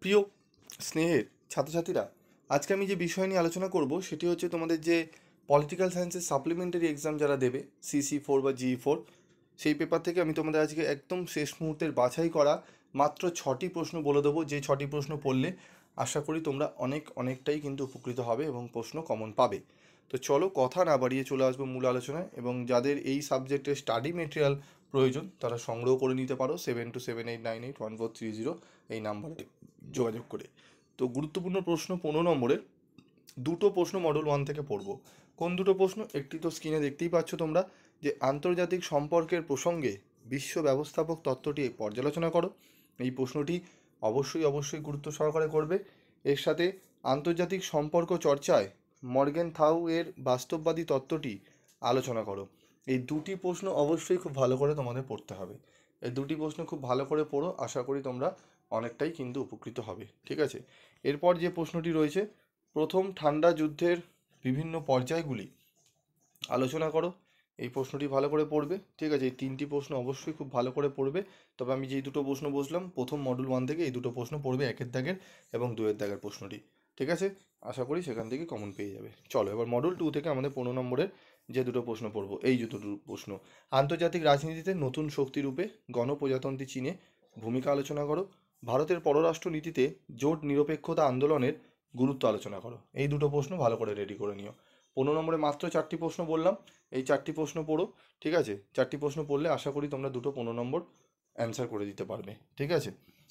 প্রিয় স্নেহের ছাত্রছাত্রীরা, আজকে আমি যে বিষয় নিয়ে আলোচনা করব সেটি হচ্ছে তোমাদের যে পলিটিক্যাল সায়েন্সের সাপ্লিমেন্টারি এক্সাম যারা দেবে CC4 বা GE4, সেই পেপার থেকে আমি তোমাদের আজকে একদম শেষ মুহূর্তের বাছাই করা মাত্র 6টি প্রশ্ন বলে দেবো, যে 6টি প্রশ্ন পড়লে আশা করি তোমরা অনেকটাই কিন্তু উপকৃত হবে এবং প্রশ্ন কমন পাবে। তো চলো কথা না বাড়িয়ে চলে আসবো মূল আলোচনায়, এবং যাদের এই সাবজেক্টের স্টাডি মেটেরিয়াল প্রয়োজন তারা সংগ্রহ করে নিতে পারো 7278981430 এই নাম্বারে যোগাযোগ করে। তো গুরুত্বপূর্ণ প্রশ্ন 15 নম্বরের দুটো প্রশ্ন মডেল 1 থেকে পড়ব। কোন দুটো প্রশ্ন? একটি তো স্ক্রিনে দেখতেই পাচ্ছ তোমরা, যে আন্তর্জাতিক সম্পর্কের প্রসঙ্গে বিশ্ব ব্যবস্থাপক তত্ত্বটি পর্যালোচনা করো। এই প্রশ্নটি অবশ্যই গুরুত্ব সহকারে করবে। এর সাথে আন্তর্জাতিক সম্পর্ক চর্চায় মর্গেনথাউ এর বাস্তববাদী তত্ত্বটি আলোচনা করো। এই দুটি প্রশ্ন অবশ্যই খুব ভালো করে তোমাদের পড়তে হবে। এই দুটি প্রশ্ন খুব ভালো করে পড়ো, আশা করি তোমরা অনেকটাই কিন্তু উপকৃত হবে। ঠিক আছে, এরপর যে প্রশ্নটি রয়েছে, প্রথম ঠান্ডা যুদ্ধের বিভিন্ন পর্যায়গুলি আলোচনা করো। এই প্রশ্নটি ভালো করে পড়বে। ঠিক আছে, এই তিনটি প্রশ্ন অবশ্যই খুব ভালো করে পড়বে। তবে আমি যেই দুটো প্রশ্ন বসলাম প্রথম মডেল 1 থেকে, এই দুটো প্রশ্ন পড়বে, 1-এর দাগের এবং 2-এর দাগের প্রশ্নটি। ঠিক আছে, আশা করি সেখান থেকে কমন পেয়ে যাবে। চলো এবার মডেল 2 থেকে আমাদের 15 নম্বরের যে দুটো প্রশ্ন পড়বো, এই দুটো প্রশ্ন। আন্তর্জাতিক রাজনীতিতে নতুন শক্তিরূপে গণপ্রজাতন্ত্রী চীনে ভূমিকা আলোচনা করো। ভারতের পররাষ্ট্র নীতিতে জোট নিরপেক্ষতা আন্দোলনের গুরুত্ব আলোচনা করো। এই দুটো প্রশ্ন ভালো করে রেডি করে নিও। 15 নম্বরে মাত্র 4টি প্রশ্ন বললাম, এই 4টি প্রশ্ন পড়ো। ঠিক আছে, 4টি প্রশ্ন পড়লে আশা করি তোমরা দুটো 15 নম্বর অ্যান্সার করে দিতে পারবে। ঠিক আছে,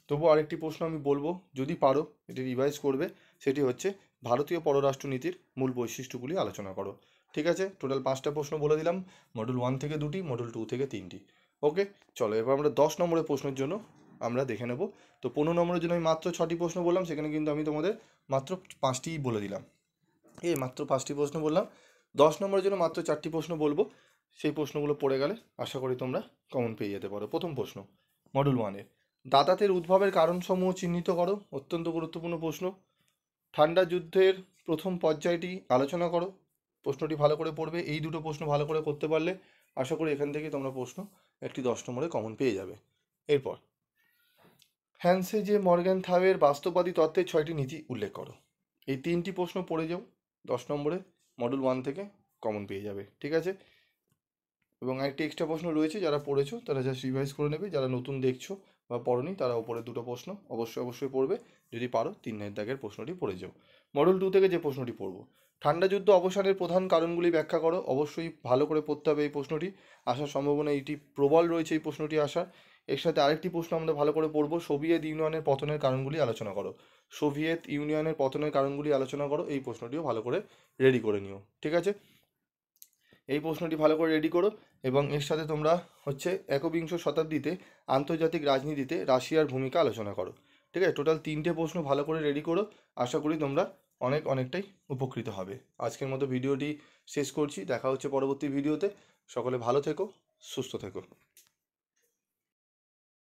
তবু আরেকটি প্রশ্ন আমি বলবো, যদি পারো এটি রিভাইজ করবে। সেটি হচ্ছে ভারতীয় পররাষ্ট্র নীতির মূল বৈশিষ্ট্যগুলি আলোচনা করো। ঠিক আছে, টোটাল 5টা প্রশ্ন বলে দিলাম, মডেল 1 থেকে 2টি, মডেল 2 থেকে 3টি। ওকে, চলো এবার আমরা 10 নম্বরের প্রশ্নের জন্য আমরা দেখে নেব। তো 15 নম্বরের জন্য আমি মাত্র 6টি প্রশ্ন বললাম, সেখানে কিন্তু আমি তোমাদের মাত্র 5টিই বলে দিলাম। মাত্র 5টি প্রশ্ন বললাম। 10 নম্বরের জন্য মাত্র 4টি প্রশ্ন বলবো, সেই প্রশ্নগুলো পড়ে গেলে আশা করি তোমরা কমন পেয়ে যেতে পারো। প্রথম প্রশ্ন মডেল 1-এর, দাতাতের উদ্ভবের কারণসমূহ চিহ্নিত করো। অত্যন্ত গুরুত্বপূর্ণ প্রশ্ন। ঠান্ডা যুদ্ধের প্রথম পর্যায়টি আলোচনা করো। প্রশ্নটি ভালো করে পড়বে। এই দুটো প্রশ্ন ভালো করে করতে পারলে আশা করি এখান থেকে তোমরা প্রশ্ন একটি 10 নম্বরে কমন পেয়ে যাবে। এরপর হ্যান্সে যে মর্গ্যানথাউয়ের বাস্তববাদী তত্ত্বের 6টি নীতি উল্লেখ করো। এই 3টি প্রশ্ন পড়ে যাও, 10 নম্বরে মডেল 1 থেকে কমন পেয়ে যাবে। ঠিক আছে, এবং আরেকটি এক্সট্রা প্রশ্ন রয়েছে, যারা পড়েছো তারা জাস্ট রিভাইজ করে নেবে, যারা নতুন দেখছো বা পড়োনি তারা ওপরে দুটো প্রশ্ন অবশ্যই পড়বে। যদি পারো 3-এর দাগের প্রশ্নটি পড়ে যাও। মডেল 2 থেকে যে প্রশ্নটি পড়বো, ঠান্ডা যুদ্ধ অবসানের প্রধান কারণগুলি ব্যাখ্যা করো। অবশ্যই ভালো করে পড়তে হবে এই প্রশ্নটি, আসার সম্ভাবনা এটি প্রবল রয়েছে এই প্রশ্নটি আসার। এর সাথে আরেকটি প্রশ্ন আমরা ভালো করে পড়বো, সোভিয়েত ইউনিয়নের পতনের কারণগুলি আলোচনা করো। সোভিয়েত ইউনিয়নের পতনের কারণগুলি আলোচনা করো, এই প্রশ্নটিও ভালো করে রেডি করে নিও। ঠিক আছে, এই প্রশ্নটি ভালো করে রেডি করো। এবং এর সাথে তোমরা হচ্ছে একবিংশ শতাব্দীতে আন্তর্জাতিক রাজনীতিতে রাশিয়ার ভূমিকা আলোচনা করো। ঠিক আছে, টোটাল 3টে প্রশ্ন ভালো করে রেডি করো, আশা করি তোমরা অনেকটাই উপকৃত হবে। আজকের মতো ভিডিওটি শেষ করছি, দেখা হচ্ছে পরবর্তী ভিডিওতে। সকলে ভালো থেকো, সুস্থ থেকো।